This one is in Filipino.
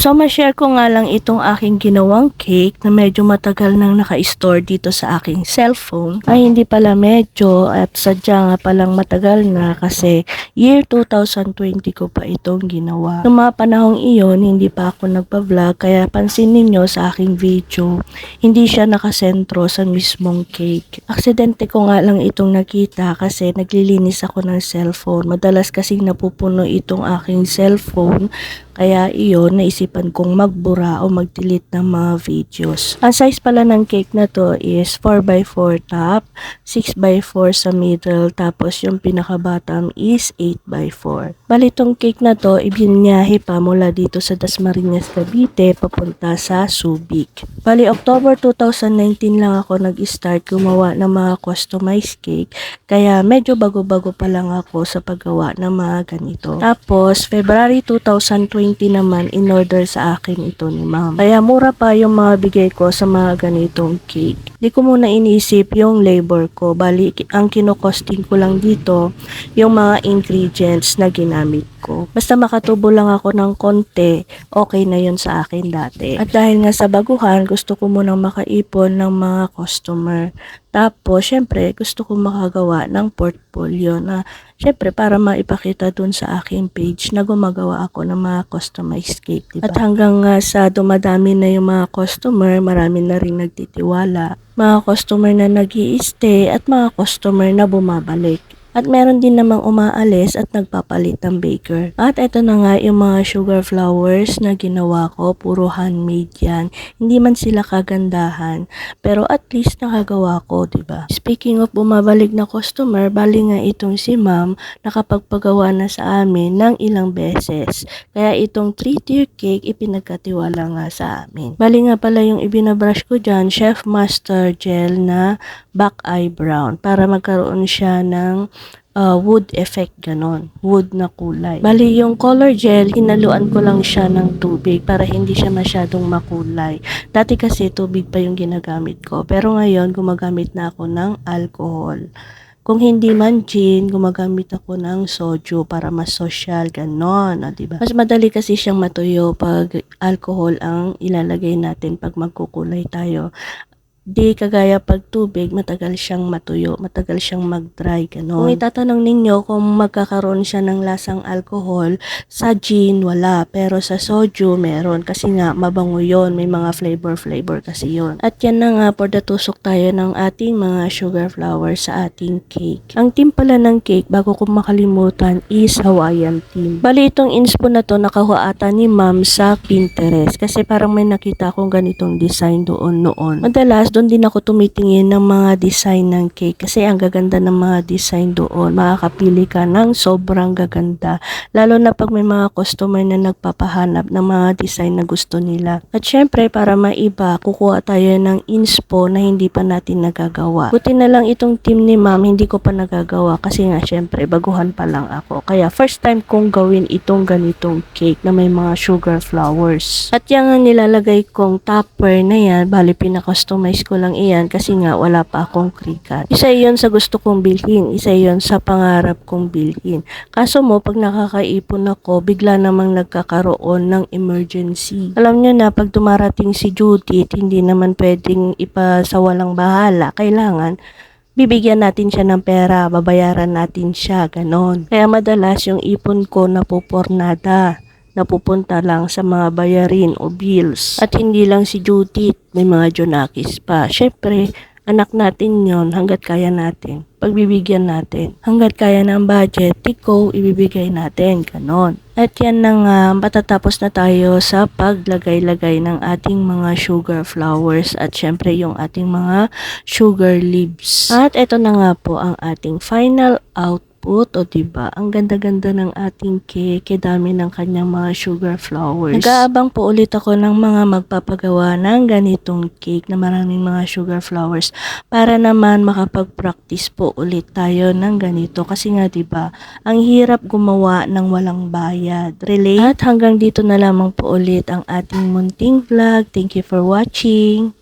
So, ma-share ko nga lang itong aking ginawang cake na medyo matagal nang naka-store dito sa aking cellphone. Ay, hindi pala medyo at sadya nga palang matagal na kasi year 2020 ko pa itong ginawa. Noong mga panahong iyon, hindi pa ako nagpa-vlog kaya pansin ninyo sa aking video, hindi siya nakasentro sa mismong cake. Aksidente ko nga lang itong nakita kasi naglilinis ako ng cellphone. Madalas kasing napupuno itong aking cellphone. Kaya iyon, naisipan kong magbura o mag-delete ng mga videos. Ang size pala ng cake na to is 4x4 top, 6x4 sa middle, tapos yung pinakabattom is 8x4. Bali itong cake na to, ibinyahe pa mula dito sa Dasmariñas, Cavite, papunta sa Subic. Bali October 2019 lang ako nag-start gumawa ng mga customized cake, kaya medyo bago-bago pa lang ako sa paggawa ng mga ganito. Tapos February 2020 naman in-order sa akin ito ni ma'am. Kaya mura pa yung mga bigay ko sa mga ganitong cake. Di ko muna inisip yung labor ko. Bali, ang kinokosting ko lang dito yung mga ingredients na ginamit ko. Basta makatubo lang ako ng konti, okay na yun sa akin dati. At dahil nga sa baguhan, gusto ko munang makaipon ng mga customer. Tapos, syempre, gusto ko makagawa ng portfolio na, syempre, para maipakita dun sa aking page na gumagawa ako ng mga customized cake, diba? At hanggang sa dumadami na yung mga customer, marami na rin nagtitiwala. Mga customer na nag-i-stay at mga customer na bumabalik. At meron din namang umaalis at nagpapalit ng baker. At eto na nga yung mga sugar flowers na ginawa ko. Puro handmade yan. Hindi man sila kagandahan. Pero at least nakagawa ko, diba? Speaking of bumabalik na customer, bali nga itong si ma'am nakapagpagawa na sa amin ng ilang beses. Kaya itong 3-tier cake ipinagkatiwala nga sa amin. Bali nga pala yung ibinabrush ko dyan, Chef Master Gel na back eye brown. Para magkaroon siya ng wood effect, ganon. Wood na kulay. Bali, yung color gel, hinaluan ko lang siya ng tubig para hindi siya masyadong makulay. Dati kasi tubig pa yung ginagamit ko. Pero ngayon, gumagamit na ako ng alcohol. Kung hindi man gin, gumagamit ako ng soju para mas social, ganon, diba? Mas madali kasi siyang matuyo pag alcohol ang ilalagay natin pag magkukulay tayo. Di kagaya pag tubig, matagal siyang matuyo, matagal siyang mag-dry, gano'n. Kung itatanong ninyo kung magkakaroon siya ng lasang alcohol, sa gin, wala. Pero sa soju, meron. Kasi nga, mabango yon, may mga flavor kasi yon. At yan na nga, for the tusok tayo ng ating mga sugar flowers sa ating cake. Ang team pala ng cake, bago ko makalimutan, is Hawaiian team. Bali, itong inspo na to, nakakuha ata ni ma'am sa Pinterest. Kasi parang may nakita akong ganitong design doon noon. Madalas, doon din ako tumitingin ng mga design ng cake kasi ang gaganda ng mga design doon. Makakapili ka ng sobrang gaganda. Lalo na pag may mga customer na nagpapahanap ng mga design na gusto nila. At syempre, para maiba, kukuha tayo ng inspo na hindi pa natin nagagawa. Buti na lang itong team ni ma'am, hindi ko pa nagagawa kasi nga syempre, baguhan pa lang ako. Kaya first time kong gawin itong ganitong cake na may mga sugar flowers. At yan ang nilalagay kong topper na yan, bali pinaka-customize ko lang iyan kasi nga wala pa akong cricut. Isa iyon sa gusto kong bilhin, isa iyon sa pangarap kong bilhin. Kaso mo, pag nakakaipon ako, bigla namang nagkakaroon ng emergency. Alam nyo na, pag dumarating si Judith, hindi naman pwedeng ipasawalang bahala. Kailangan bibigyan natin siya ng pera, babayaran natin siya, ganon. Kaya madalas yung ipon ko napupornada, napupunta lang sa mga bayarin o bills. At hindi lang si Judith, may mga Jonakis pa. Syempre, anak natin yon, hanggat kaya natin. Pagbibigyan natin. Hanggat kaya ng budget, tiko, ibibigay natin. Ganon. At yan na nga, patatapos na tayo sa paglagay-lagay ng ating mga sugar flowers at syempre yung ating mga sugar leaves. At eto na nga po ang ating final output. O diba, ang ganda-ganda ng ating cake, dami ng kanyang mga sugar flowers. Nag-aabang po ulit ako ng mga magpapagawa ng ganitong cake na maraming mga sugar flowers para naman makapag-practice po ulit tayo ng ganito kasi nga diba, ang hirap gumawa ng walang bayad. Relate? At hanggang dito na lamang po ulit ang ating munting vlog. Thank you for watching.